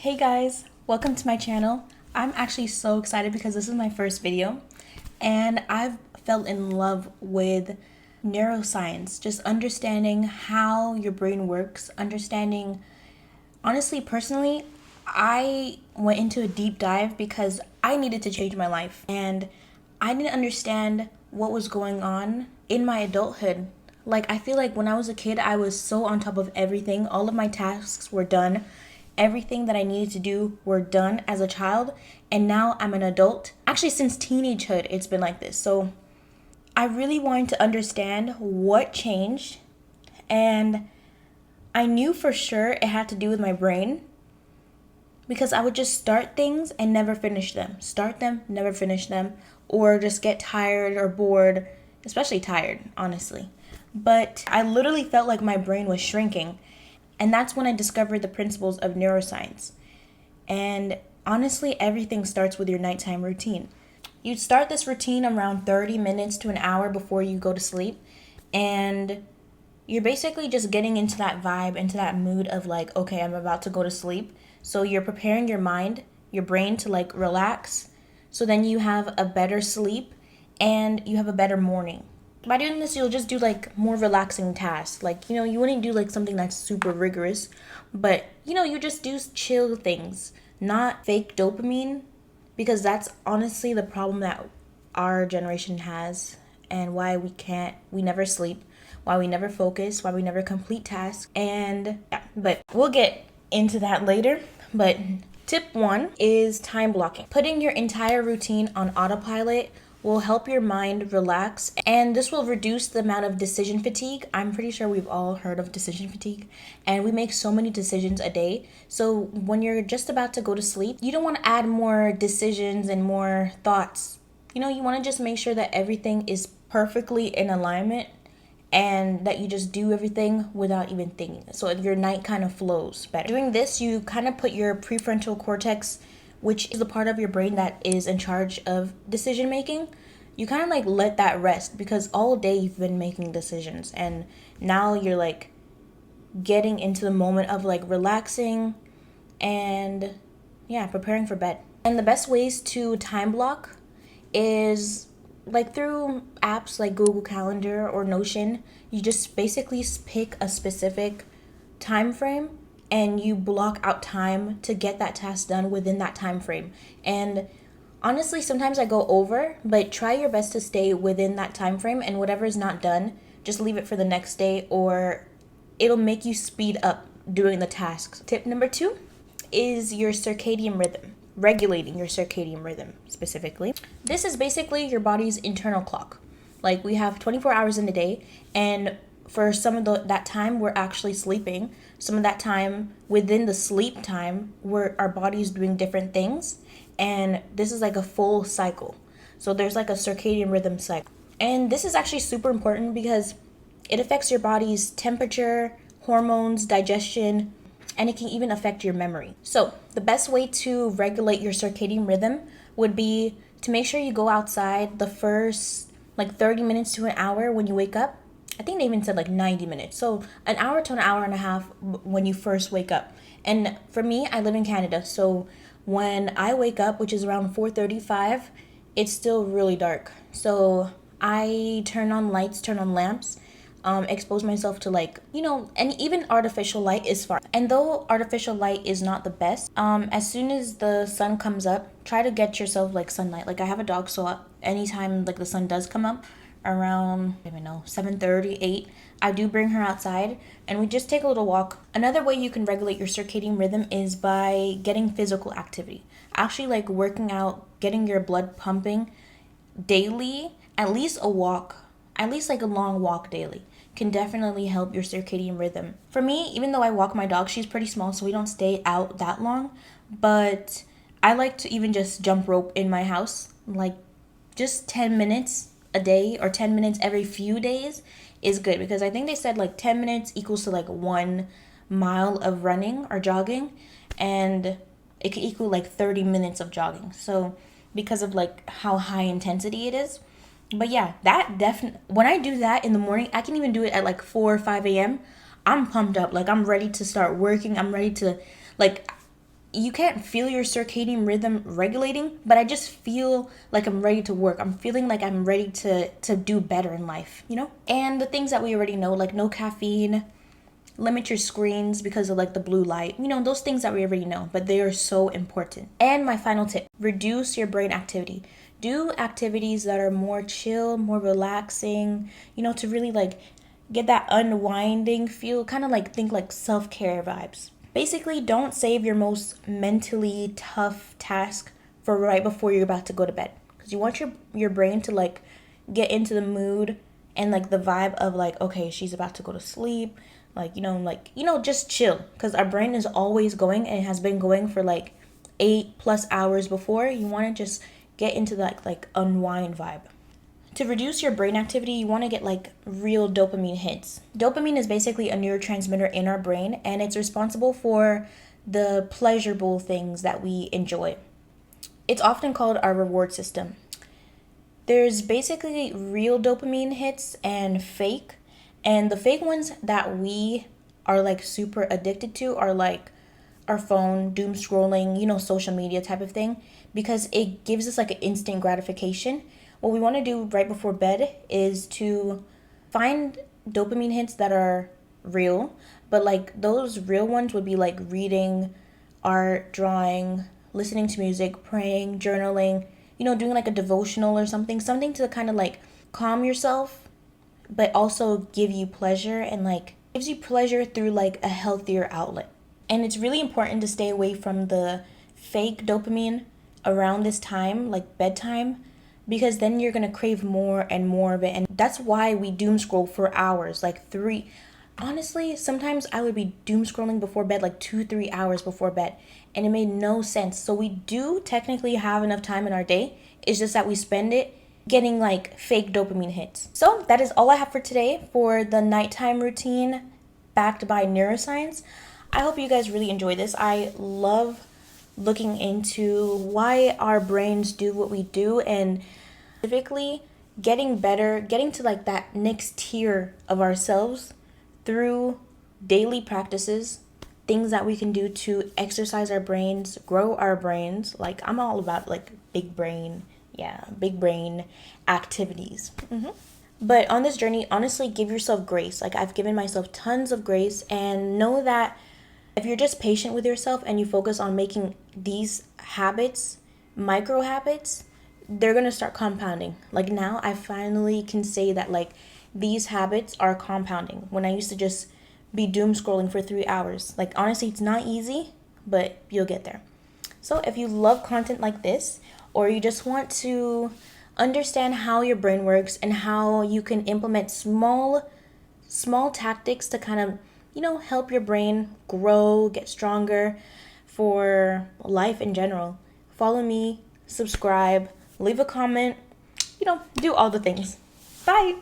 Hey guys, welcome to my channel. I'm actually so excited because this is my first video and I've fell in love with neuroscience, just understanding how your brain works, understanding, honestly, personally, I went into a deep dive because I needed to change my life and I didn't understand what was going on in my adulthood. Like, I feel like when I was a kid, I was so on top of everything. All of my tasks were done. Everything that I needed to do were done as a child. And now I'm an adult. Actually, since teenagehood, it's been like this. So I really wanted to understand what changed. And I knew for sure it had to do with my brain because I would just start things and never finish them. Start them, never finish them, or just get tired or bored, especially tired, honestly. But I literally felt like my brain was shrinking. And that's when I discovered the principles of neuroscience. And honestly, everything starts with your nighttime routine. You start this routine around 30 minutes to an hour before you go to sleep. And you're basically just getting into that vibe, into that mood of like, okay, I'm about to go to sleep. So you're preparing your mind, your brain to like relax. So then you have a better sleep and you have a better morning. By doing this, you'll just do like more relaxing tasks. Like, you wouldn't do like something that's super rigorous, but you just do chill things, not fake dopamine, because that's honestly the problem that our generation has and why we never sleep, why we never focus, why we never complete tasks. And yeah, but we'll get into that later. But tip 1 is time blocking. Putting your entire routine on autopilot will help your mind relax, and this will reduce the amount of decision fatigue. I'm pretty sure we've all heard of decision fatigue, and we make so many decisions a day. So when you're just about to go to sleep, you don't want to add more decisions and more thoughts. You want to just make sure that everything is perfectly in alignment and that you just do everything without even thinking. So your night kind of flows better. Doing this, you kind of put your prefrontal cortex, which is the part of your brain that is in charge of decision making, you kind of like let that rest because all day you've been making decisions and now you're like getting into the moment of like relaxing and yeah, preparing for bed. And the best ways to time block is like through apps like Google Calendar or Notion. You just basically pick a specific time frame and you block out time to get that task done within that time frame. And honestly, sometimes I go over, but try your best to stay within that time frame, and whatever is not done, just leave it for the next day or it'll make you speed up doing the tasks. Tip number 2 is your circadian rhythm. Regulating your circadian rhythm specifically. This is basically your body's internal clock. Like, we have 24 hours in a day, and for some of that time we're actually sleeping. Some of that time within the sleep time our body's doing different things, and this is like a full cycle. So there's like a circadian rhythm cycle, and this is actually super important because it affects your body's temperature, hormones, digestion, and it can even affect your memory. So the best way to regulate your circadian rhythm would be to make sure you go outside the first like 30 minutes to an hour when you wake up. I think they even said like 90 minutes. So an hour to an hour and a half when you first wake up. And for me, I live in Canada. So when I wake up, which is around 4:35, it's still really dark. So I turn on lights, turn on lamps, expose myself to and even artificial light is fine. And though artificial light is not the best, as soon as the sun comes up, try to get yourself like sunlight. Like, I have a dog, so anytime like the sun does come up around 7:30, 8, I do bring her outside and we just take a little walk. Another way you can regulate your circadian rhythm is by getting physical activity. Actually, like working out, getting your blood pumping daily, at least a walk, at least like a long walk daily, can definitely help your circadian rhythm. For me, even though I walk my dog, she's pretty small, so we don't stay out that long, but I like to even just jump rope in my house. Like, just 10 minutes a day or 10 minutes every few days is good, because I think they said like 10 minutes equals to like 1 mile of running or jogging, and it could equal like 30 minutes of jogging. So because of like how high intensity it is. But yeah, that definitely, when I do that in the morning, I can even do it at like 4 or 5 a.m. I'm pumped up. Like, I'm ready to start working. I'm ready to, like, you can't feel your circadian rhythm regulating, but I just feel like I'm ready to work. I'm feeling like I'm ready to do better in life, you know? And the things that we already know, like no caffeine, limit your screens because of like the blue light, you know, those things that we already know, but they are so important. And my final tip, reduce your brain activity. Do activities that are more chill, more relaxing, you know, to really like get that unwinding feel, kind of like think like self-care vibes. Basically, don't save your most mentally tough task for right before you're about to go to bed, because you want your brain to like get into the mood and like the vibe of like, okay, she's about to go to sleep, like just chill, because our brain is always going and it has been going for like 8+ hours before. You want to just get into that like unwind vibe. To reduce your brain activity, you want to get like real dopamine hits. Dopamine is basically a neurotransmitter in our brain, and it's responsible for the pleasurable things that we enjoy. It's often called our reward system. There's basically real dopamine hits and fake. And the fake ones that we are like super addicted to are like our phone, doom scrolling, you know, social media type of thing, because it gives us like an instant gratification. What we want to do right before bed is to find dopamine hits that are real, but like those real ones would be like reading, art, drawing, listening to music, praying, journaling, you know, doing like a devotional or something to kind of like calm yourself, but also give you pleasure, and like gives you pleasure through like a healthier outlet. And it's really important to stay away from the fake dopamine around this time, like bedtime, because then you're going to crave more and more of it. And that's why we doom scroll for hours, like 3. Honestly, sometimes I would be doom scrolling before bed, like 2-3 hours before bed, and it made no sense. So we do technically have enough time in our day. It's just that we spend it getting like fake dopamine hits. So that is all I have for today for the nighttime routine backed by neuroscience. I hope you guys really enjoy this. I love looking into why our brains do what we do, and specifically getting better, getting to like that next tier of ourselves through daily practices, things that we can do to exercise our brains, grow our brains. Like I'm all about like big brain activities. But on this journey, honestly, give yourself grace. Like I've given myself tons of grace, and know that if you're just patient with yourself and you focus on making these habits, micro habits, they're going to start compounding. Like now I finally can say that like these habits are compounding, when I used to just be doom scrolling for 3 hours. Like honestly, it's not easy, but you'll get there. So if you love content like this, or you just want to understand how your brain works and how you can implement small tactics to kind of, you know, help your brain grow, get stronger for life in general, follow me, subscribe, leave a comment, you know, do all the things. Bye.